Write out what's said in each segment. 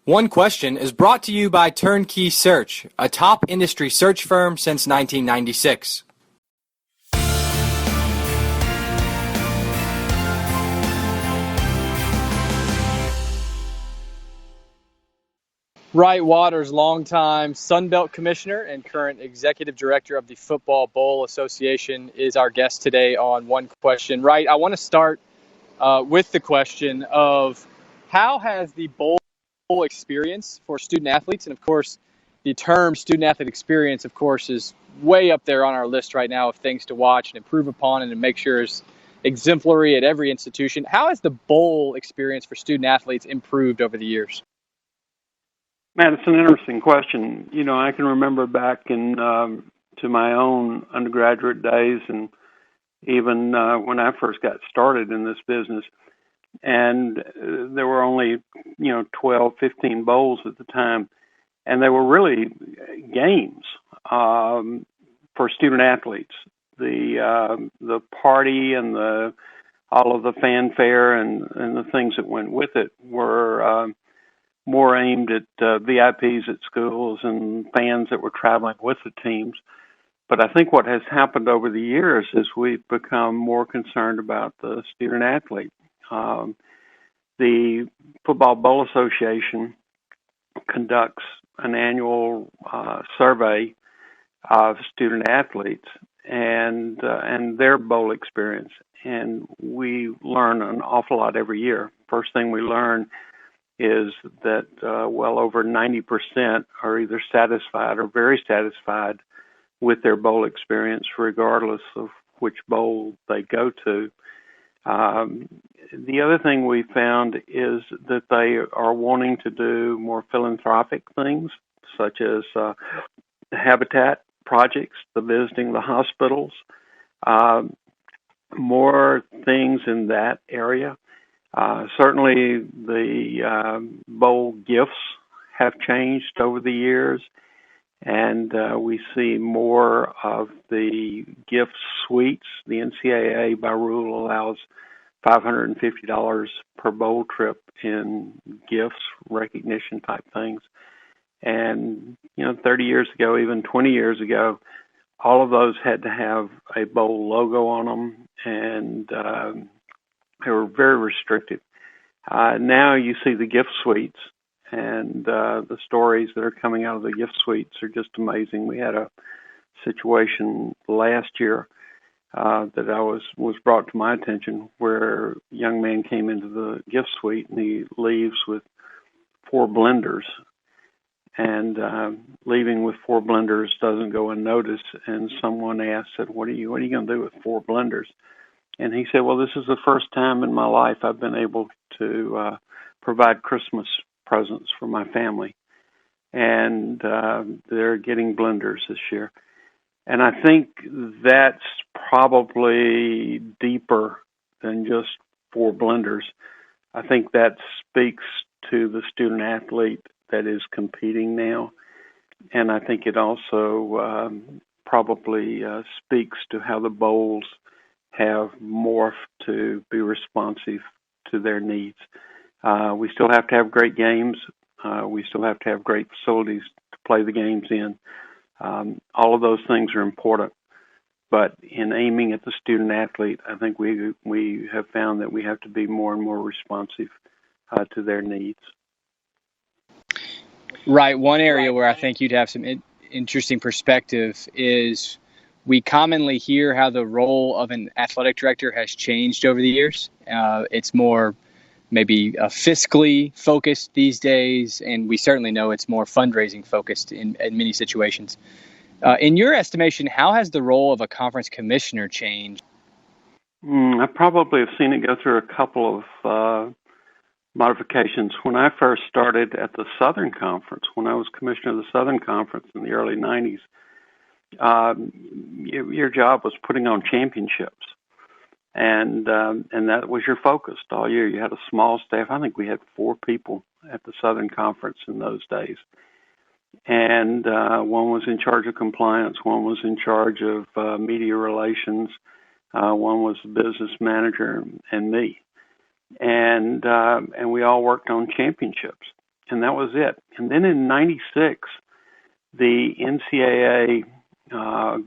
One Question is brought to you by Turnkey Search, a top industry search firm since 1996. Wright Waters, longtime Sun Belt Commissioner and current Executive Director of the Football Bowl Association, is our guest today on One Question. Wright, I want to start with the question of how has the bowl experience for student athletes, and of course the term student athlete experience, of course, is way up there on our list right now of things to watch and improve upon and to make sure is exemplary at every institution. How has the bowl experience for student athletes improved over the years? Man, it's an interesting question. You know, I can remember back in to my own undergraduate days, and even when I first got started in this business, and there were only 12, 15 bowls at the time, and they were really games for student athletes. The party and all of the fanfare and the things that went with it were more aimed at VIPs at schools and fans that were traveling with the teams. But I think what has happened over the years is we've become more concerned about the student athlete. The Football Bowl Association conducts an annual survey of student athletes and their bowl experience, and we learn an awful lot every year. First thing we learn is that well over 90% are either satisfied or very satisfied with their bowl experience, regardless of which bowl they go to. The other thing we found is that they are wanting to do more philanthropic things, such as habitat projects, the visiting the hospitals, more things in that area. Certainly the bowl gifts have changed over the years, and we see more of the gift suites. The NCAA, by rule, allows $550 per bowl trip in gifts, recognition type things. And, 30 years ago, even 20 years ago, all of those had to have a bowl logo on them, and they were very restrictive. Now you see the gift suites, and the stories that are coming out of the gift suites are just amazing. We had a situation last year that was brought to my attention where a young man came into the gift suite and he leaves with 4 blenders. And leaving with 4 blenders doesn't go unnoticed. And someone said, "What are you going to do with 4 blenders?" And he said, "Well, this is the first time in my life I've been able to provide Christmas presents for my family, and they're getting blenders this year." And I think that's probably deeper than just 4 blenders. I think that speaks to the student athlete that is competing now, and I think it also probably speaks to how the bowls have morphed to be responsive to their needs. We still have to have great games. We still have to have great facilities to play the games in. All of those things are important. But in aiming at the student athlete, I think we have found that we have to be more and more responsive to their needs. Right. One area where I think you'd have some interesting perspective is we commonly hear how the role of an athletic director has changed over the years. It's more maybe fiscally focused these days, and we certainly know it's more fundraising focused in many situations. In your estimation, how has the role of a conference commissioner changed? I probably have seen it go through a couple of modifications. When I first started at the Southern Conference, when I was commissioner of the Southern Conference in the early 90s, your job was putting on championships. And that was your focus all year. You had a small staff. I think we had 4 people at the Southern Conference in those days. And one was in charge of compliance, one was in charge of media relations, one was the business manager, and me. And we all worked on championships. and that was it. And then in '96, the NCAA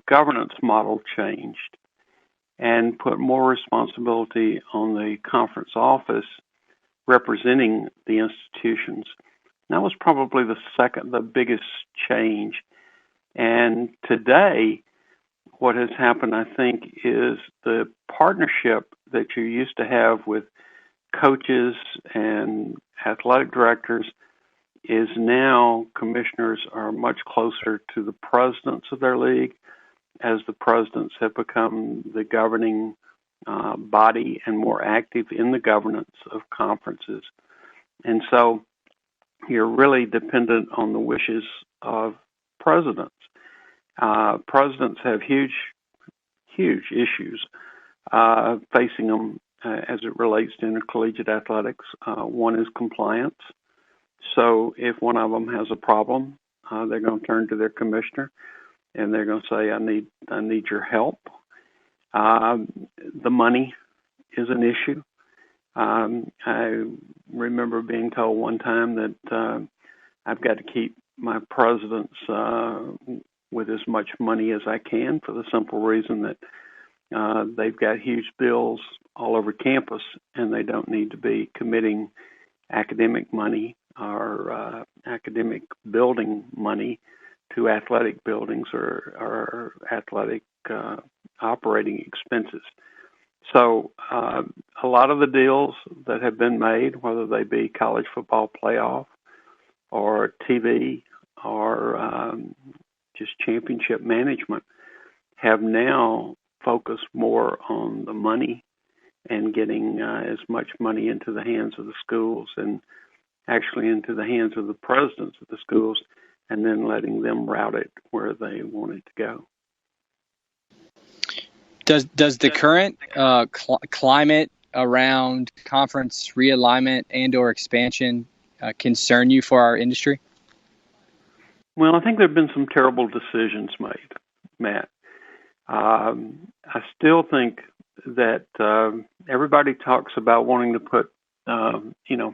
governance model changed and put more responsibility on the conference office representing the institutions. And that was probably the biggest change. And today, what has happened, I think, is the partnership that you used to have with coaches and athletic directors is now commissioners are much closer to the presidents of their league, as the presidents have become the governing body and more active in the governance of conferences. And so you're really dependent on the wishes of presidents. Presidents have huge issues facing them as it relates to intercollegiate athletics. One is compliance. So if one of them has a problem, they're going to turn to their commissioner, and they're going to say, I need your help. The money is an issue. I remember being told one time that I've got to keep my presidents with as much money as I can, for the simple reason that they've got huge bills all over campus, and they don't need to be committing academic money or academic building money to athletic buildings or athletic operating expenses. So a lot of the deals that have been made, whether they be college football playoff or TV or just championship management, have now focused more on the money and getting as much money into the hands of the schools and actually into the hands of the presidents of the schools, and then letting them route it where they want it to go. Does the current climate around conference realignment and or expansion concern you for our industry? Well, I think there have been some terrible decisions made, Matt. I still think that everybody talks about wanting to put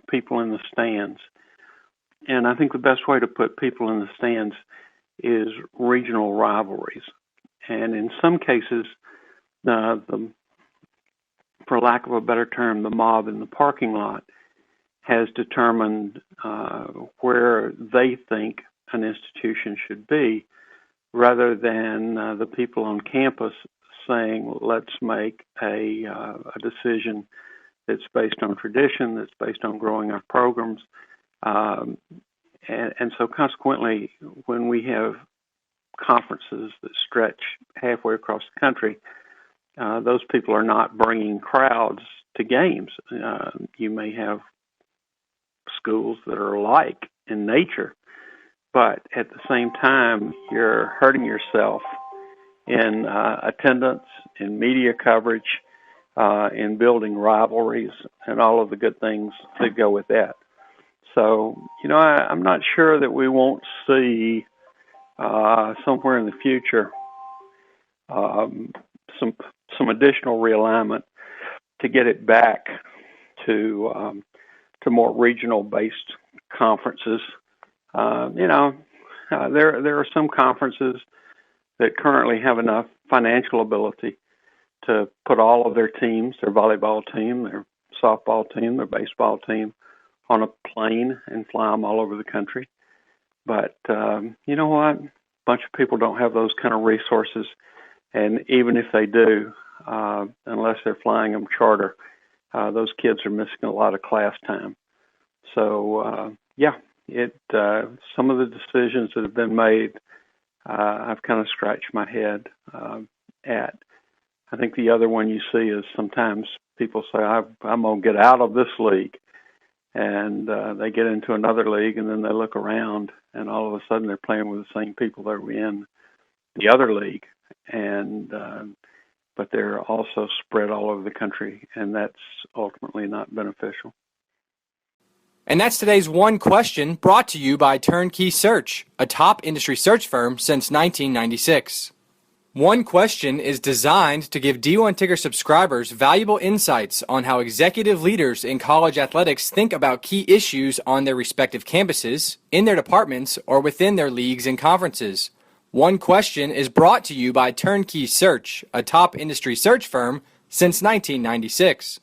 people in the stands. And I think the best way to put people in the stands is regional rivalries. And in some cases, for lack of a better term, the mob in the parking lot has determined where they think an institution should be, rather than the people on campus saying, let's make a decision that's based on tradition, that's based on growing our programs. And so consequently, when we have conferences that stretch halfway across the country, those people are not bringing crowds to games. You may have schools that are alike in nature, but at the same time, you're hurting yourself in attendance, in media coverage, in building rivalries, and all of the good things that go with that. So, I'm not sure that we won't see somewhere in the future some additional realignment to get it back to more regional-based conferences. There are some conferences that currently have enough financial ability to put all of their teams, their volleyball team, their softball team, their baseball team, on a plane and fly them all over the country. But you know what? A bunch of people don't have those kind of resources. And even if they do, unless they're flying them charter, those kids are missing a lot of class time. So, some of the decisions that have been made, I've kind of scratched my head at. I think the other one you see is sometimes people say, I'm going to get out of this league. And they get into another league, and then they look around, and all of a sudden they're playing with the same people that were in the other league. And but they're also spread all over the country, and that's ultimately not beneficial. And that's today's One Question, brought to you by Turnkey Search, a top industry search firm since 1996. One Question is designed to give D1 Ticker subscribers valuable insights on how executive leaders in college athletics think about key issues on their respective campuses, in their departments, or within their leagues and conferences. One Question is brought to you by Turnkey Search, a top industry search firm since 1996.